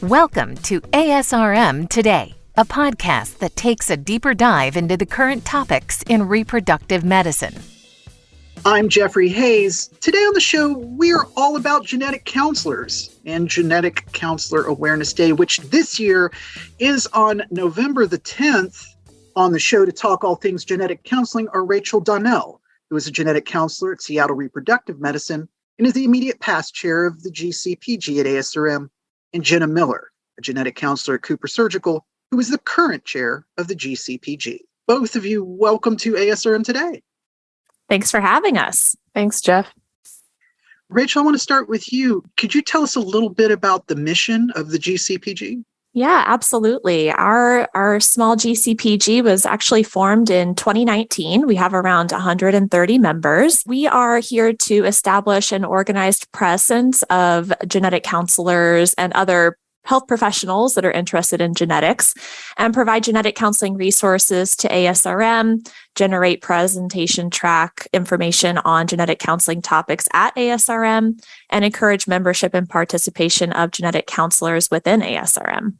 Welcome to ASRM Today, a podcast that takes a deeper dive into the current topics in reproductive medicine. I'm Jeffrey Hayes. Today on the show, we're all about genetic counselors and Genetic Counselor Awareness Day, which this year is on November the 10th. On the show to talk all things genetic counseling are Rachel Donnell, who is a genetic counselor at Seattle Reproductive Medicine and is the immediate past chair of the GCPG at ASRM, and Jenna Miller, a genetic counselor at Cooper Surgical, who is the current chair of the GCPG. Both of you, welcome to ASRM Today. Thanks for having us. Thanks, Jeff. Rachel, I want to start with you. Could you tell us a little bit about the mission of the GCPG? Yeah, absolutely. Our small GCPG was actually formed in 2019. We have around 130 members. We are here to establish an organized presence of genetic counselors and other health professionals that are interested in genetics and provide genetic counseling resources to ASRM, generate presentation track information on genetic counseling topics at ASRM, and encourage membership and participation of genetic counselors within ASRM.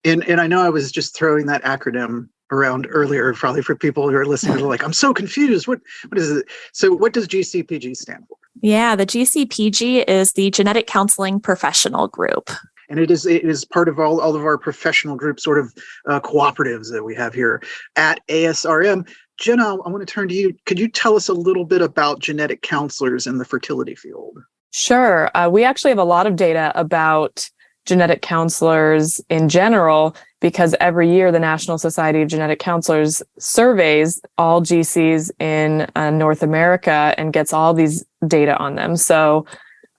And I know I was just throwing that acronym around earlier, probably for people who are listening who are like, I'm so confused. What is it? So what does GCPG stand for? Yeah, the GCPG is the Genetic Counseling Professional Group. And it is part of all of our professional group sort of cooperatives that we have here at ASRM. Jenna, I want to turn to you. Could you tell us a little bit about genetic counselors in the fertility field? Sure. We actually have a lot of data about genetic counselors in general, because every year the National Society of Genetic Counselors surveys all GCs in North America and gets all these data on them. So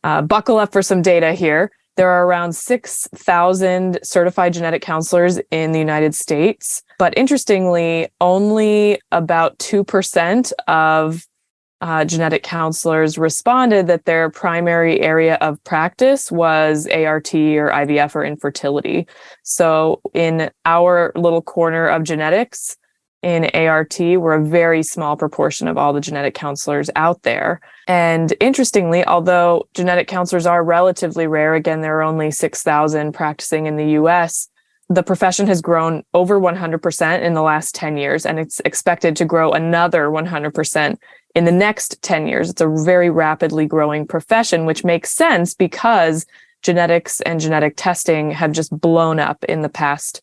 buckle up for some data here. There are around 6,000 certified genetic counselors in the United States, but interestingly, only about 2% of genetic counselors responded that their primary area of practice was ART or IVF or infertility. So in our little corner of genetics in ART, we're a very small proportion of all the genetic counselors out there. And interestingly, although genetic counselors are relatively rare, again, there are only 6,000 practicing in the US, the profession has grown over 100% in the last 10 years, and it's expected to grow another 100% in the next 10 years. It's a very rapidly growing profession, which makes sense because genetics and genetic testing have just blown up in the past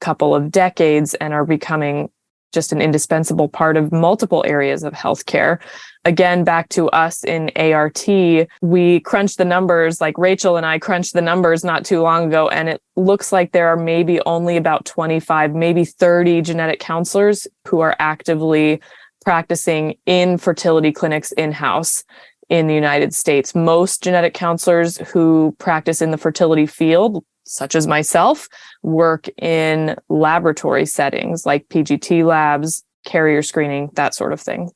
couple of decades and are becoming just an indispensable part of multiple areas of healthcare. Again, back to us in ART, we crunched the numbers, like Rachel and I crunched the numbers not too long ago, and it looks like there are maybe only about 25, maybe 30 genetic counselors who are actively practicing in fertility clinics in-house in the United States. Most genetic counselors who practice in the fertility field, such as myself, work in laboratory settings like PGT labs, carrier screening, that sort of thing.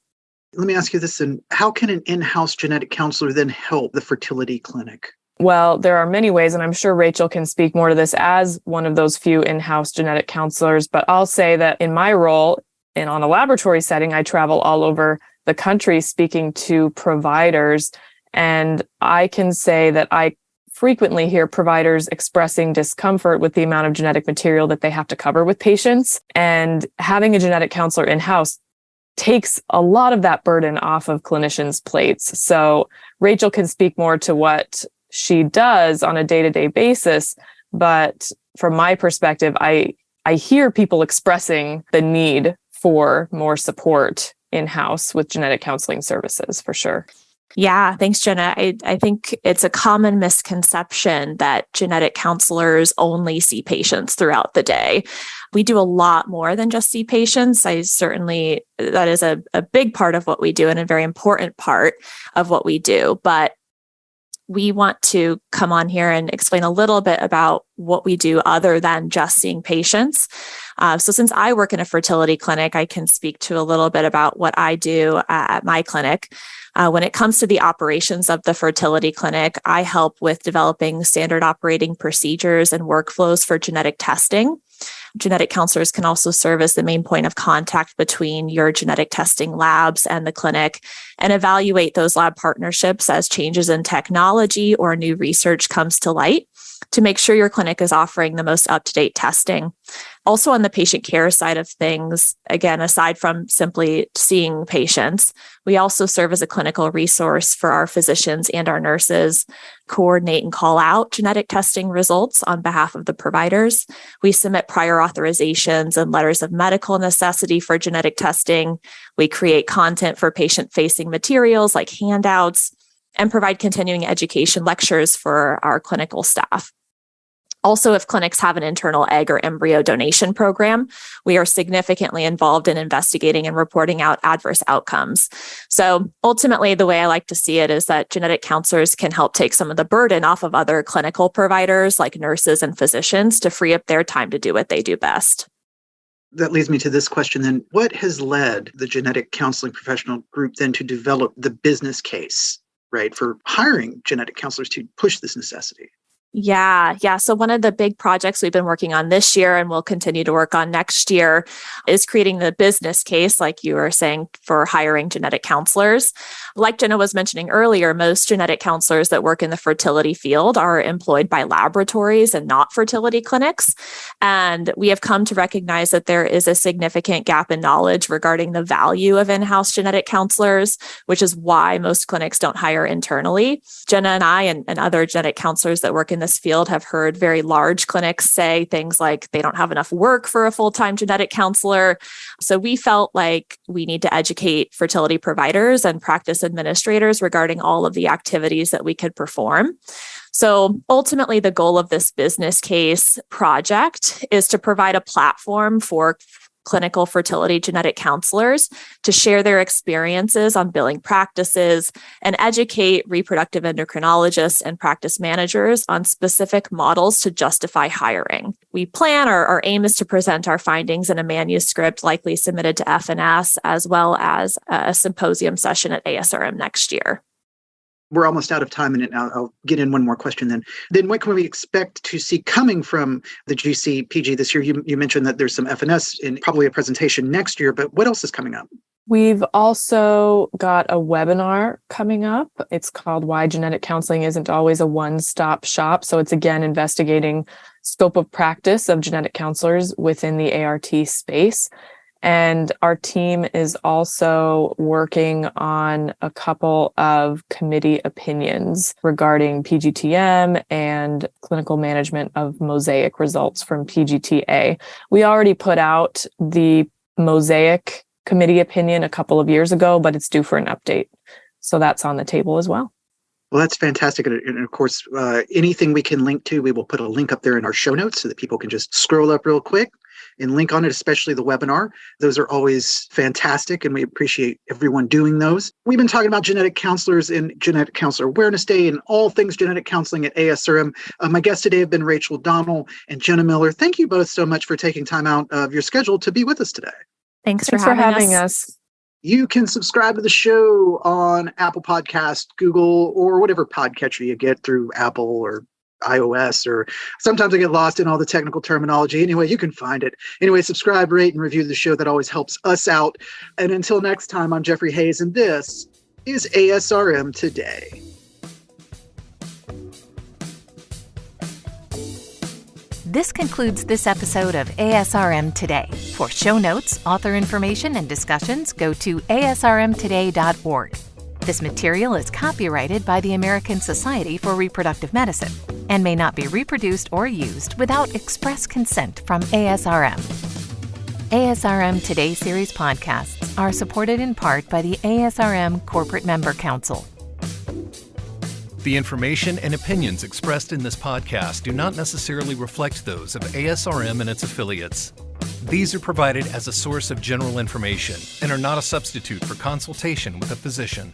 Let me ask you this, then. How can an in-house genetic counselor then help the fertility clinic? Well, there are many ways, and I'm sure Rachel can speak more to this as one of those few in-house genetic counselors, but I'll say that in my role and on a laboratory setting, I travel all over the country speaking to providers, and I can say that I frequently hear providers expressing discomfort with the amount of genetic material that they have to cover with patients, and having a genetic counselor in-house takes a lot of that burden off of clinicians' plates. So Rachel can speak more to what she does on a day-to-day basis, but from my perspective, I hear people expressing the need for more support in-house with genetic counseling services, for sure. Yeah, thanks, Jenna. I think it's a common misconception that genetic counselors only see patients throughout the day. We do a lot more than just see patients. That is a big part of what we do and a very important part of what we do. But we want to come on here and explain a little bit about what we do other than just seeing patients. So since I work in a fertility clinic, I can speak to a little bit about what I do at my clinic. When it comes to the operations of the fertility clinic, I help with developing standard operating procedures and workflows for genetic testing. Genetic counselors can also serve as the main point of contact between your genetic testing labs and the clinic and evaluate those lab partnerships as changes in technology or new research comes to light. to make sure your clinic is offering the most up-to-date testing. Also on the patient care side of things, again, aside from simply seeing patients, we also serve as a clinical resource for our physicians and our nurses, coordinate and call out genetic testing results on behalf of the providers. We submit prior authorizations and letters of medical necessity for genetic testing. We create content for patient-facing materials like handouts and provide continuing education lectures for our clinical staff. Also, if clinics have an internal egg or embryo donation program, we are significantly involved in investigating and reporting out adverse outcomes. So ultimately, the way I like to see it is that genetic counselors can help take some of the burden off of other clinical providers like nurses and physicians to free up their time to do what they do best. That leads me to this question then. What has led the genetic counseling professional group then to develop the business case, right, for hiring genetic counselors to push this necessity? Yeah. So one of the big projects we've been working on this year and we'll continue to work on next year is creating the business case, like you were saying, for hiring genetic counselors. Like Jenna was mentioning earlier, most genetic counselors that work in the fertility field are employed by laboratories and not fertility clinics. And we have come to recognize that there is a significant gap in knowledge regarding the value of in-house genetic counselors, which is why most clinics don't hire internally. Jenna and I and other genetic counselors that work in this field have heard very large clinics say things like they don't have enough work for a full-time genetic counselor. So we felt like we need to educate fertility providers and practice administrators regarding all of the activities that we could perform. So ultimately, the goal of this business case project is to provide a platform for clinical fertility genetic counselors to share their experiences on billing practices and educate reproductive endocrinologists and practice managers on specific models to justify hiring. We plan, our aim is to present our findings in a manuscript likely submitted to FNS, as well as a symposium session at ASRM next year. We're almost out of time, and I'll get in one more question then. Then what can we expect to see coming from the GCPG this year? You mentioned that there's some FNS and probably a presentation next year, but what else is coming up? We've also got a webinar coming up. It's called Why Genetic Counseling Isn't Always a One-Stop Shop. So it's again investigating scope of practice of genetic counselors within the ART space. And our team is also working on a couple of committee opinions regarding PGTM and clinical management of mosaic results from PGTA. We already put out the mosaic committee opinion a couple of years ago, but it's due for an update. So that's on the table as well. Well, that's fantastic. And of course, anything we can link to, we will put a link up there in our show notes so that people can just scroll up real quick and link on it, especially the webinar. Those are always fantastic, and we appreciate everyone doing those. We've been talking about genetic counselors and Genetic Counselor Awareness Day and all things genetic counseling at ASRM. My guests today have been Rachel Donnell and Jenna Miller. Thank you both so much for taking time out of your schedule to be with us today. Thanks for having us. You can subscribe to the show on Apple Podcast, Google, or whatever podcatcher you get through Apple or iOS, or sometimes I get lost in all the technical terminology. Anyway, you can find it. Anyway, subscribe, rate, and review the show. That always helps us out. And until next time, I'm Jeffrey Hayes, and this is ASRM Today. This concludes this episode of ASRM Today. For show notes, author information, and discussions, go to asrmtoday.org. This material is copyrighted by the American Society for Reproductive Medicine and may not be reproduced or used without express consent from ASRM. ASRM Today series podcasts are supported in part by the ASRM Corporate Member Council. The information and opinions expressed in this podcast do not necessarily reflect those of ASRM and its affiliates. These are provided as a source of general information and are not a substitute for consultation with a physician.